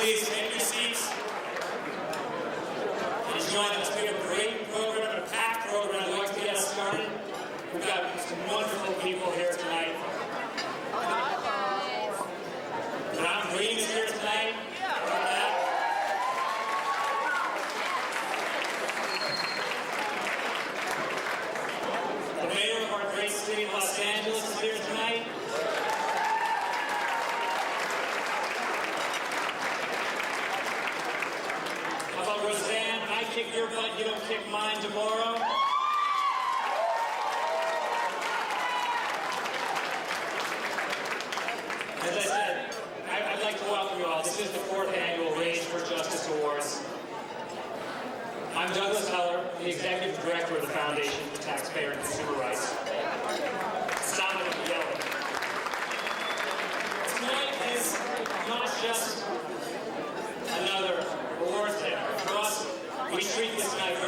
Please take your seats and join us. We have a great program, a packed program. I'd like to get us started. We've got some wonderful people here tonight. Ron Green is here tonight. The mayor of our great city of Los Angeles is here tonight. How about Roseanne? I kick your butt, you don't kick mine tomorrow. As I said, I'd like to welcome you all. This is the 4th annual Rage for Justice Awards. I'm Douglas Heller, the Executive Director of the Foundation for Taxpayer and Consumer Rights. Stop it and yelling. Tonight is not just another awards dinner. For us, we treat this night a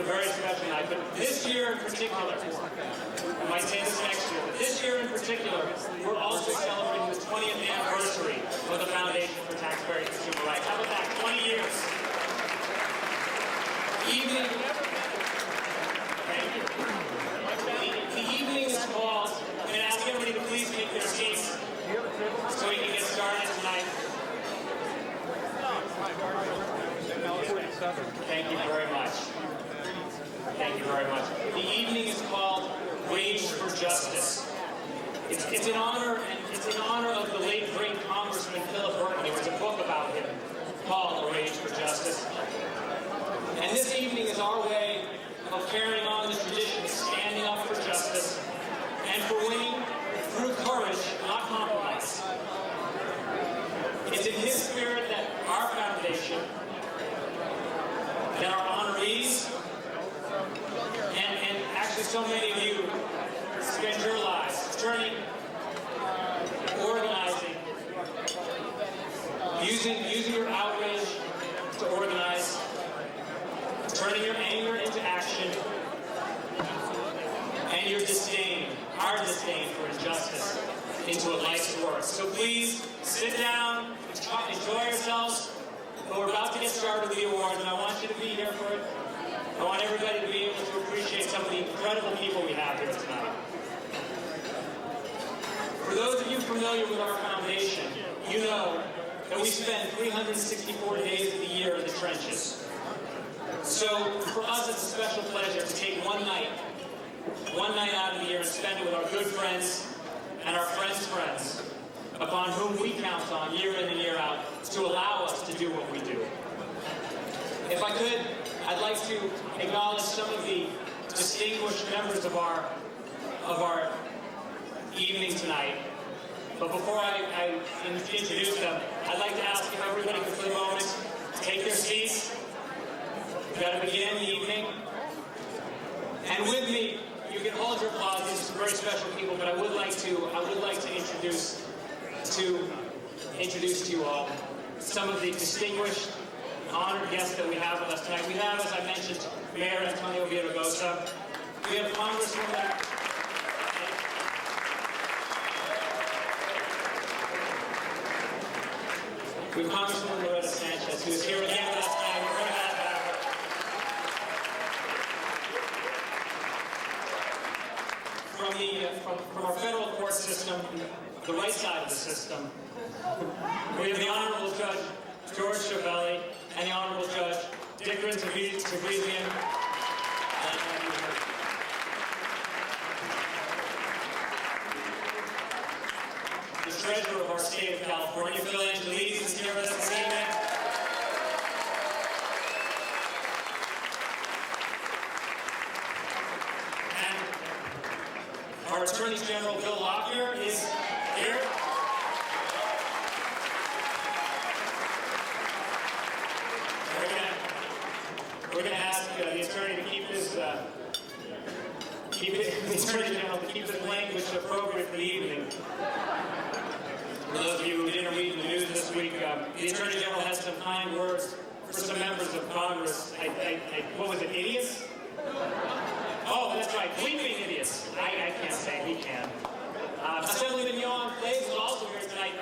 very special night. But this year in particular, I might say this next year, but this year in particular, we're also celebrating the 20th anniversary of the Foundation for Taxpayer and Consumer Rights. How about that? 20 years. The evening is called. I'm going to ask everybody to please take their seats so we can get started tonight. Thank you very much. Thank you very much. The evening is called Rage for Justice. It's in honor of the late great Congressman Philip Burton. There was a book about him called Rage for Justice. And this evening is our way of carrying on the tradition of standing up for justice and for winning through courage, not compromise. It's in his spirit that our foundation and our honorees and actually so many of you spend your lives turning, organizing, using your outrage to organize, turning your anger into action, and your disdain, our disdain for injustice, into a life's work. So please sit down, enjoy yourselves. But we're about to get started with the awards, and I want you to be here for it. I want everybody to be able to appreciate some of the incredible people we have here tonight. For those of you familiar with our foundation, you know that we spend 364 days of the year in the trenches. So for us, it's a special pleasure to take one night out of the year and spend it with our good friends and our friends' friends, upon whom we count on year in and year out to allow us to do what we do. If I could, I'd like to acknowledge some of the distinguished members of our evening tonight. But before I introduce them, I'd like to ask if everybody could, for a moment, take their seats. We've got to begin the evening. And with me, you can hold your applause. These are some very special people, but I would like to introduce to you all some of the distinguished, honored guests that we have with us tonight. We have, as I mentioned, Mayor Antonio Villaraigosa. We have Congresswoman. We have Congresswoman Loretta Sanchez, who is here again with us tonight. We're very glad to have her. From our federal court system, the right side of the system, we have the Honorable Judge George Ciavelli and the Honorable Judge Dikran Tabrizian. The Treasurer of our state of California, Phil Angelides, is here with us this evening. And our Attorney General, Bill Lockyer, is here. We're going to ask the attorney to keep his language appropriate for the evening. For those of you who didn't read the news this week, the Attorney General has some kind words for some members of Congress. What was it, idiots? Oh, that's right, bleeping idiots. I can't say, he can. Assemblyman Yohan Clays is also here tonight.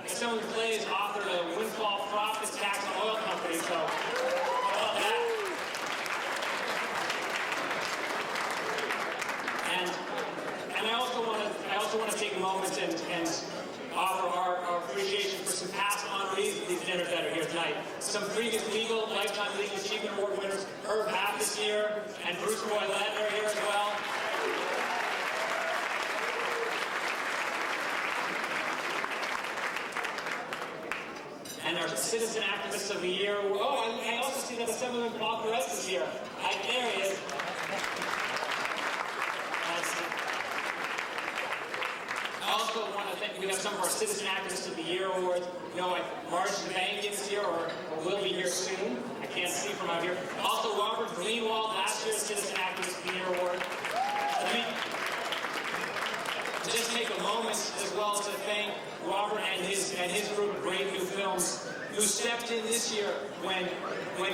someone who plays authored a windfall profits tax on oil companies, so how about that? And I also want to take a moment and offer our appreciation for some past honorees of these dinners that are here tonight. Some previous Lifetime Legal Achievement Award winners, Herb Happ this year, and Bruce Boylett are here as well. And our Citizen Activists of the Year. Oh, I also see that Assemblyman Paul Perez is here. There he is. I also want to thank, we have some of our Citizen Activists of the Year awards. You know, like Marge DeBankin is here, or will be here soon. I can't see from out here. Also, Robert Greenwald, last year's Citizen Activist of the Year award. Let me just take a moment as well to thank Robert and his group of Brave New Films, who stepped in this year when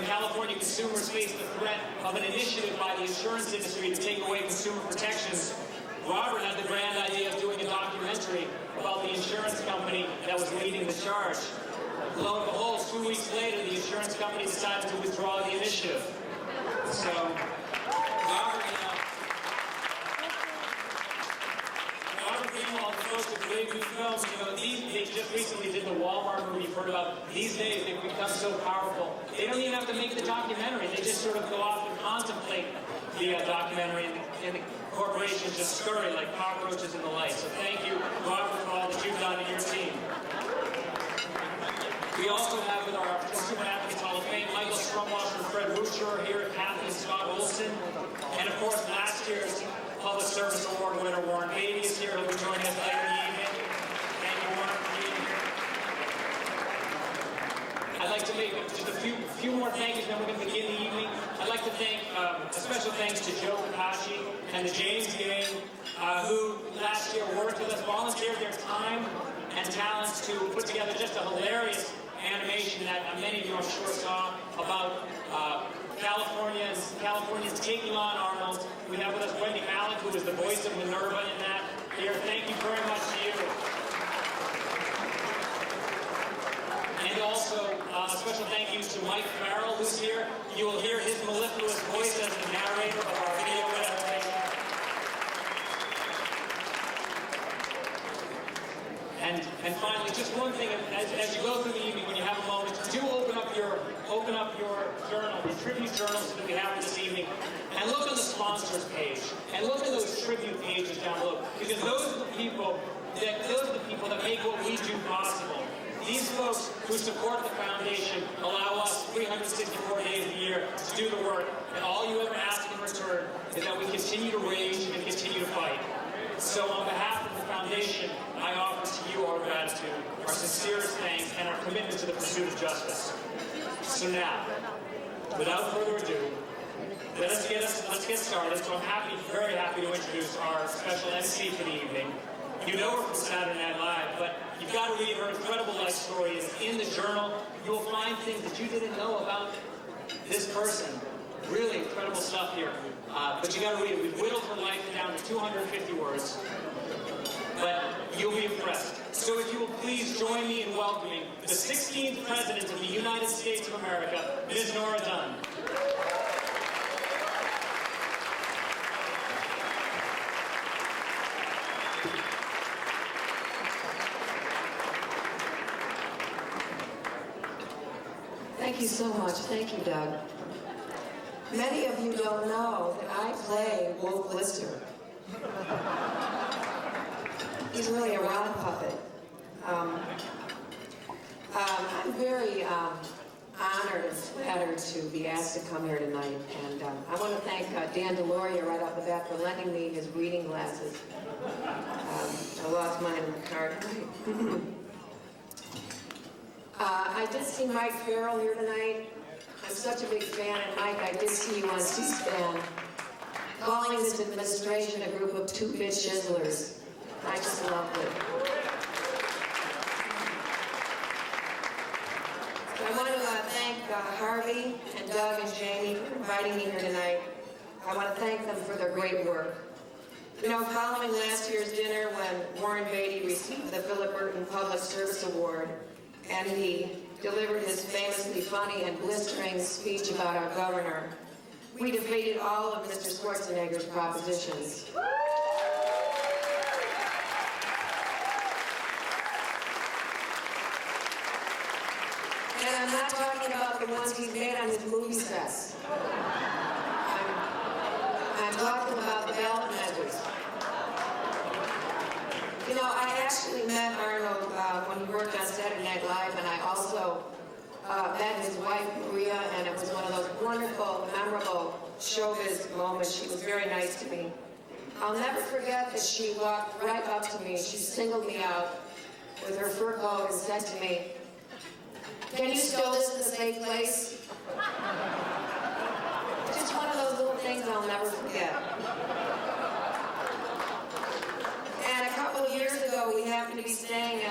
California consumers faced the threat of an initiative by the insurance industry to take away consumer protections. Robert had the grand idea of doing a documentary about the insurance company that was leading the charge. Lo and behold, 2 weeks later, the insurance company decided to withdraw the initiative. So, Robert Greenwald, the folks at Brave New Films, they just recently did the Walmart movie you've heard about. These days, they've become so powerful. They don't even have to make the documentary. They just sort of go off and contemplate the documentary, and the corporations just scurry like cockroaches in the light. So thank you, Robert, for all that you've done in your team. We also have with our Consumer Advocates Hall of Fame, Michael Strumwasser and Fred Rucher here, Kathy and Scott Olson, and of course last year's Public Service Award winner Warren Beatty is here. He'll be joining us later in the evening. Thank you, Warren, for being here. I'd like to make just a few more thank yous, then we're going to begin the evening. I'd like to thank a special thanks to Joe Kakashi and the James Gang, who last year worked with us, volunteered their time and talents to put together just a hilarious animation that many of you I'm sure saw about Californians taking on Arnold. We have with us Wendy Malick, who is the voice of Minerva in that here. Thank you very much to you. And also, a special thank you to Mike Farrell, who's here. You will hear his mellifluous voice as the narrator of our video adaptation. And finally, just one thing, as you go through the evening, when you have a moment, do open up your journal, the tribute journals that we have this evening, and look on the sponsors page, and look at those tribute pages down below, because those are the people that make what we do possible. These folks who support the foundation allow us 364 days a year to do the work, and all you ever ask in return is that we continue to rage and continue to fight. So on behalf of the foundation, I offer to you our gratitude, our sincerest thanks, and our commitment to the pursuit of justice. So now, without further ado, let's get started. So I'm very happy to introduce our special MC for the evening. You know her from Saturday Night Live, but you've got to read her incredible life story. It's in the journal. You'll find things that you didn't know about this person. Really incredible stuff here. But you got to read it. We've whittled her life down to 250 words. But you'll be impressed. So if you will please join me in welcoming the 16th President of the United States of America, Ms. Nora Dunn. Thank you so much. Thank you, Doug. Many of you don't know that I play Wolf Lister. He's really a round puppet. I'm very honored and flattered to be asked to come here tonight. And I want to thank Dan DeLoria right off the bat for lending me his reading glasses. I lost mine in the car tonight. I did see Mike Farrell here tonight. I'm such a big fan, and Mike, I did see you on C-SPAN calling this administration a group of two-bit chiselers. I just loved it. So I want to thank Harvey and Doug and Jamie for inviting me here tonight. I want to thank them for their great work. You know, following last year's dinner when Warren Beatty received the Philip Burton Public Service Award and he delivered his famously funny and blistering speech about our governor, we debated all of Mr. Schwarzenegger's propositions. And I'm not talking about the ones he's made on his movie sets. I'm talking about the ballot measures. You know, I actually met Arnold when he worked on Saturday Night Live, and I also met his wife, Maria, and it was one of those wonderful, memorable showbiz moments. She was very nice to me. I'll never forget that she walked right up to me. She singled me out with her fur coat and said to me, "Can you stow this in a safe place?" Just one of those little things I'll never forget. And a couple of years ago, we happened to be staying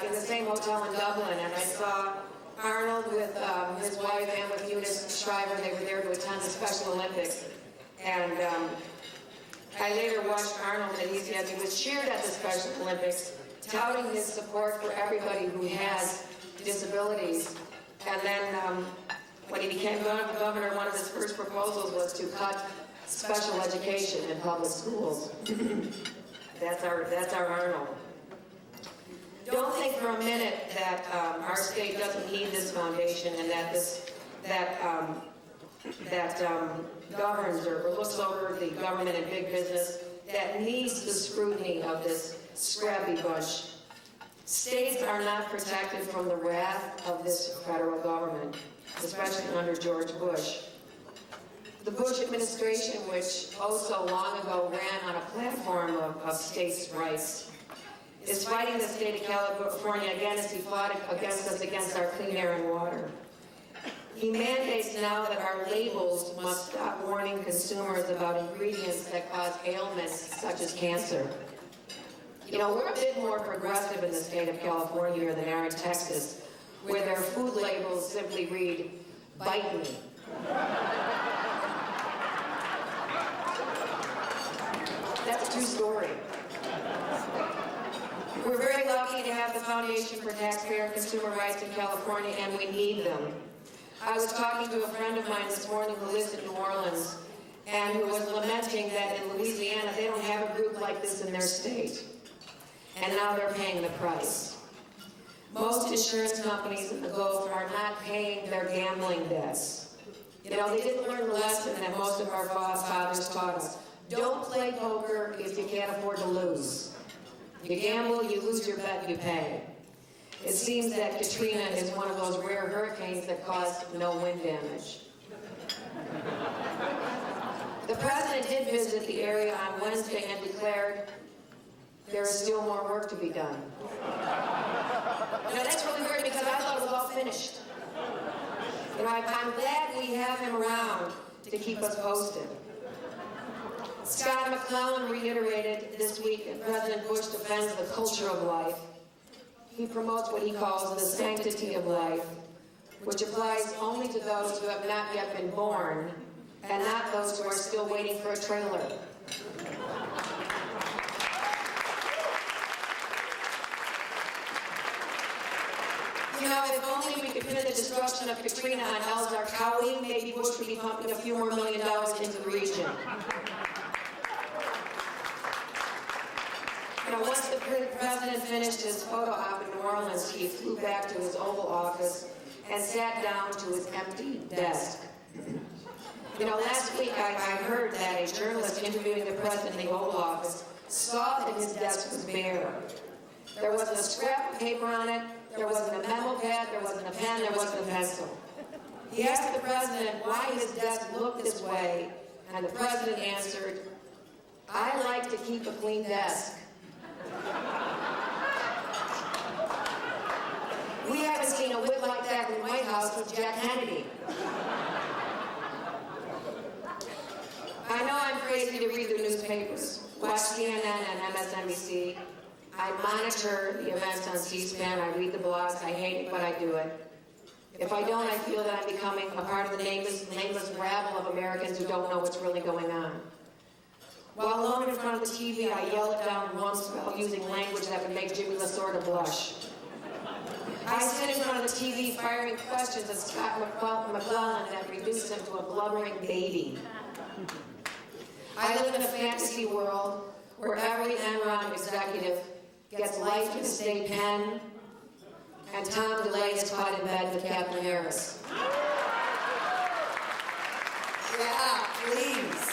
in the same hotel in Dublin, and I saw Arnold with his wife and with Eunice Shriver. They were there to attend the Special Olympics. And I later watched Arnold, and he said he was cheered at the Special Olympics, touting his support for everybody who has disabilities. And then when he became governor, one of his first proposals was to cut special education in public schools. That's our Arnold. Don't think for a minute that our state doesn't need this foundation and that governs or looks over the government and big business, that needs the scrutiny of this scrappy bunch. States are not protected from the wrath of this federal government, especially under George Bush. The Bush administration, which oh so long ago ran on a platform of states' rights, is fighting the state of California again as he fought against us against our clean air and water. He mandates now that our labels must stop warning consumers about ingredients that cause ailments such as cancer. You know, we're a bit more progressive in the state of California than are in Texas, where their food labels simply read, "Bite me." That's a true story. We're very lucky to have the Foundation for Taxpayer and Consumer Rights in California, and we need them. I was talking to a friend of mine this morning who lives in New Orleans and who was lamenting that in Louisiana they don't have a group like this in their state. And now they're paying the price. Most insurance companies in the Gulf are not paying their gambling debts. You know, they didn't learn the lesson that most of our fathers taught us. Don't play poker if you can't afford to lose. You gamble, you lose your bet, you pay. It seems that Katrina is one of those rare hurricanes that caused no wind damage. The president did visit the area on Wednesday and declared there is still more work to be done. Now that's really weird because I thought it was all finished. You know, I'm glad we have him around to keep us posted. Scott McClellan reiterated this week that President Bush defends the culture of life. He promotes what he calls the sanctity of life, which applies only to those who have not yet been born and not those who are still waiting for a trailer. You know, if only we could pin the destruction of Katrina on Ellsworth County, maybe Bush would be pumping a few more $1 million into the region. You know, once the president finished his photo op in New Orleans, he flew back to his Oval Office and sat down to his empty desk. You know, last week I heard that a journalist interviewing the president in the Oval Office saw that his desk was bare. There wasn't a scrap of paper on it, there wasn't a memo pad, there wasn't a pen, there wasn't a pencil. He asked the president why his desk looked this way, and the president answered, "I like to keep a clean desk." We haven't seen a wit like that in the White House with Jack Kennedy. I know I'm crazy to read the newspapers, watch CNN and MSNBC. I monitor the events on C-SPAN, I read the blogs, I hate it, but I do it. If I don't, I feel that I'm becoming a part of the nameless rabble of Americans who don't know what's really going on. While alone in front of the TV, I yelled down one spell using language that would make Jimmy Lasorda blush. I sit in front of the TV firing questions at Scott McClellan that reduced him to a blubbering baby. I live in a fantasy world where every Enron executive gets life in the state pen, and Tom DeLay is caught in bed with Kathleen Harris. Yeah, please.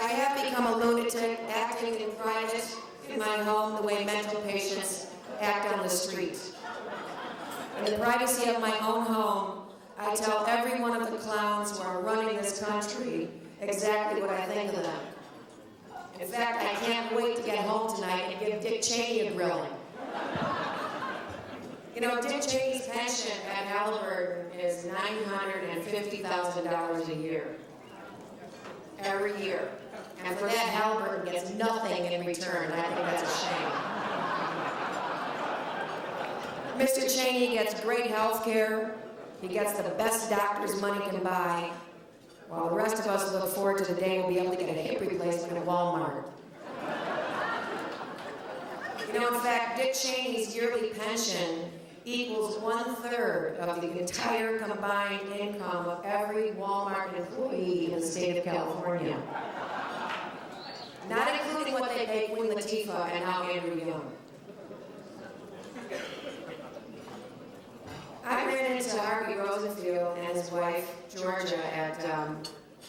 I have become a lunatic, acting in private in my home the way mental patients act on the street. In the privacy of my own home, I tell every one of the clowns who are running this country exactly what I think of them. In fact, I can't wait to get home tonight and give Dick Cheney a grilling. You know, Dick Cheney's pension at Halliburton is $950,000 a year. Every year. And for that, Halliburton gets nothing in return. I think that's a shame. Mr. Cheney gets great health care. He gets the best doctors money can buy, while the rest of us look forward to the day we'll be able to get a hip replacement at Walmart. You know, in fact, Dick Cheney's yearly pension equals 1/3 of the entire combined income of every Walmart employee in the state of California. Not including what they pay Queen Latifah and now Andrew Young. I ran into Harvey Rosenfield and his wife, Georgia, at, I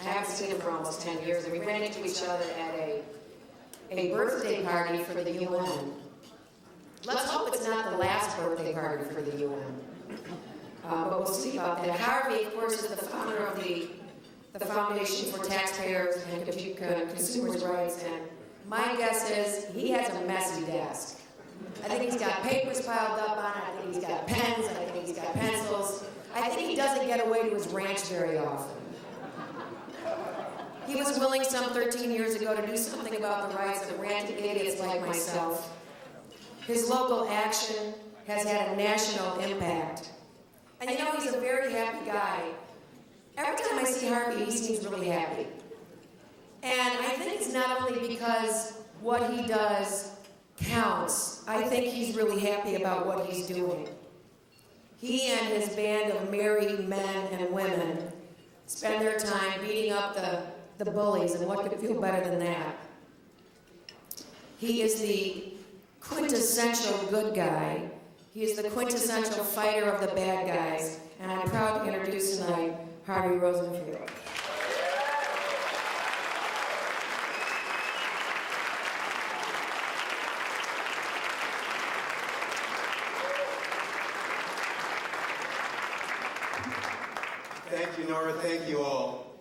haven't seen him for almost 10 years, and we ran into each other at a birthday party for the UN. Let's hope it's not the last birthday party for the UN. But we'll see about that. Harvey, of course, is the founder of the Foundation for Taxpayers and Consumers' Rights, and my guess is he has a messy desk. I think he's got papers piled up on it, I think he's got pens, I think he's got pencils. I think he doesn't get away to his ranch very often. He was willing some 13 years ago to do something about the rights of ranting idiots like myself. His local action has had a national impact. And you know, he's a very happy guy. Every time I see Harvey, he seems really happy. And I think it's not only because what he does counts. I think he's really happy about what he's doing. He and his band of married men and women spend their time beating up the bullies, and what could feel better than that? He is the quintessential good guy. He is the quintessential fighter of the bad guys, and I'm proud to introduce tonight Harvey Rosenfield. Thank you, Nora. Thank you all.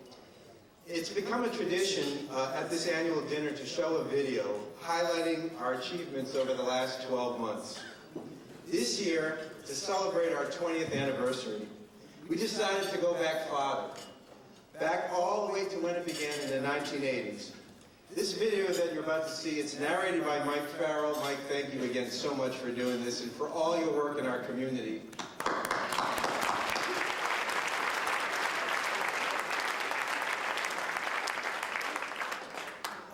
It's become a tradition at this annual dinner to show a video highlighting our achievements over the last 12 months. This year, to celebrate our 20th anniversary, we decided to go back farther, back all the way to when it began in the 1980s. This video that you're about to see, it's narrated by Mike Farrell. Mike, thank you again so much for doing this and for all your work in our community.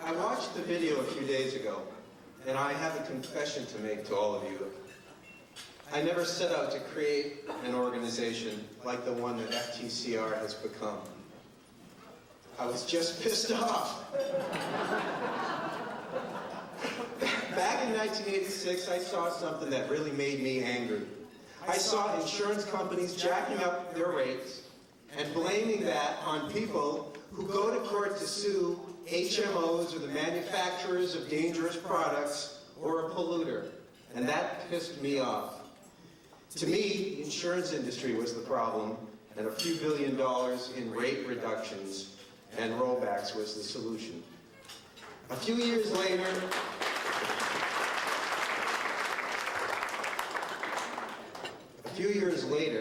I watched the video a few days ago, and I have a confession to make to all of you. I never set out to create an organization like the one that FTCR has become. I was just pissed off. Back in 1986, I saw something that really made me angry. I saw insurance companies jacking up their rates and blaming that on people who go to court to sue HMOs or the manufacturers of dangerous products or a polluter. And that pissed me off. To me, the insurance industry was the problem, and a few $1 billion in rate reductions and rollbacks was the solution. A few years later,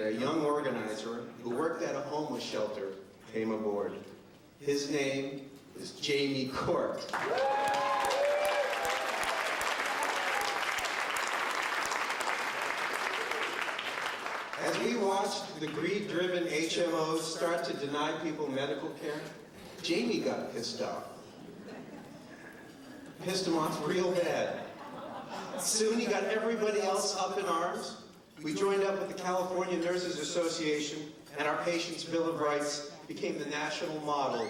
a young organizer who worked at a homeless shelter came aboard. His name is Jamie Court. As we watched the greed-driven HMOs start to deny people medical care, Jamie got pissed off. Pissed him off real bad. Soon he got everybody else up in arms. We joined up with the California Nurses Association, and our Patients' Bill of Rights became the national model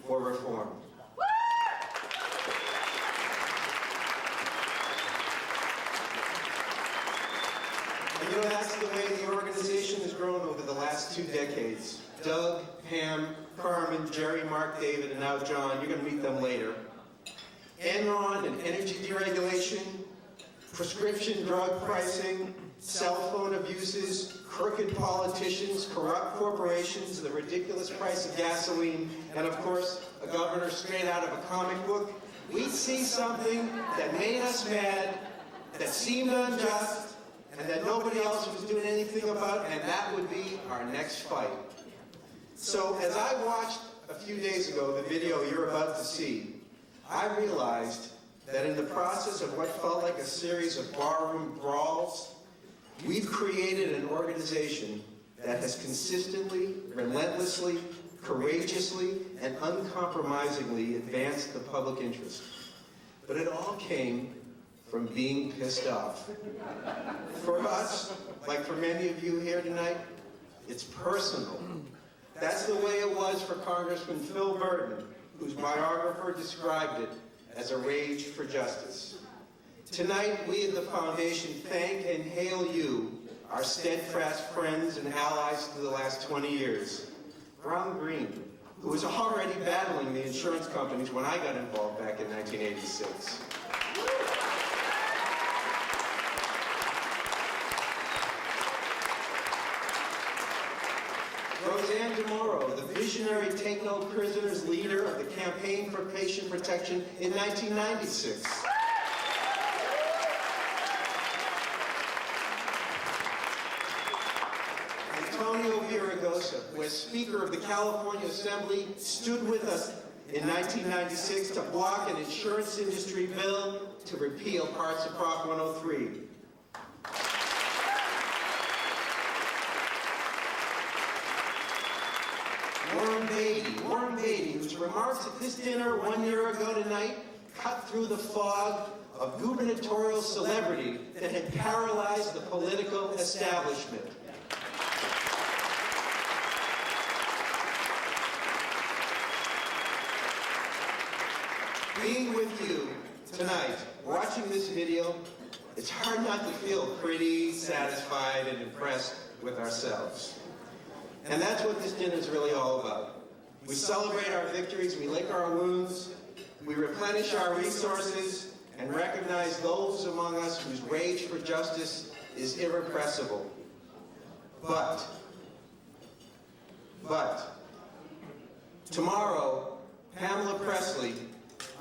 for reform. And you know, that's the way the organization has grown over the last 2 decades. Doug, Pam, Carmen, Jerry, Mark, David, and now John, you're going to meet them later. Enron and energy deregulation, prescription drug pricing, cell phone abuses, crooked politicians, corrupt corporations, the ridiculous price of gasoline, and of course, a governor straight out of a comic book. We'd see something that made us mad, that seemed unjust, and that nobody else was doing anything about, and that would be our next fight. So as I watched a few days ago the video you're about to see, I realized that in the process of what felt like a series of barroom brawls, we've created an organization that has consistently, relentlessly, courageously, and uncompromisingly advanced the public interest. But it all came from being pissed off. For us, like for many of you here tonight, it's personal. That's the way it was for Congressman Phil Burton, whose biographer described it as a rage for justice. Tonight, we at the Foundation thank and hail you, our steadfast friends and allies through the last 20 years. Brown Green, who was already battling the insurance companies when I got involved back in 1986. Roseanne DeMoro, the visionary Take No Prisoners leader of the Campaign for Patient Protection in 1996. Antonio Villaraigosa, who as Speaker of the California Assembly stood with us in 1996 to block an insurance industry bill to repeal parts of Prop 103. Warren Beatty, whose remarks at this dinner 1 year ago tonight cut through the fog of gubernatorial celebrity that had paralyzed the political establishment. Being with you tonight, watching this video, it's hard not to feel pretty satisfied and impressed with ourselves. And that's what this dinner is really all about. We celebrate our victories, we lick our wounds, we replenish our resources, and recognize those among us whose rage for justice is irrepressible. But, tomorrow, Pamela Presley,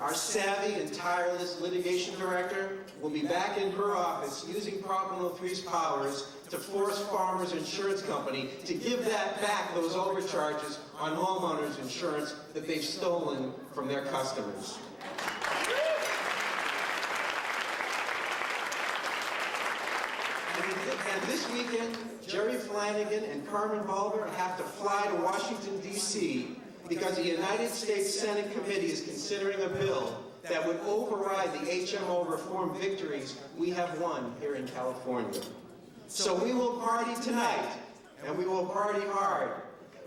our savvy and tireless litigation director, will be back in her office using Prop 103's powers to force Farmers Insurance Company to give that back, those overcharges on homeowners insurance that they've stolen from their customers. And this weekend, Jerry Flanagan and Carmen Bulger have to fly to Washington, D.C. because the United States Senate committee is considering a bill that would override the HMO reform victories we have won here in California. So we will party tonight, and we will party hard.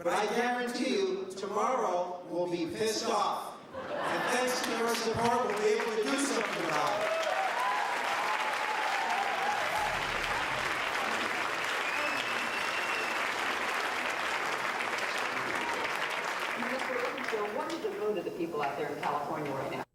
But I guarantee you, tomorrow we'll be pissed off. And thanks to your support, we'll be able to do something about it. Mr. Rubinstein, what is the mood of the people out there in California right now?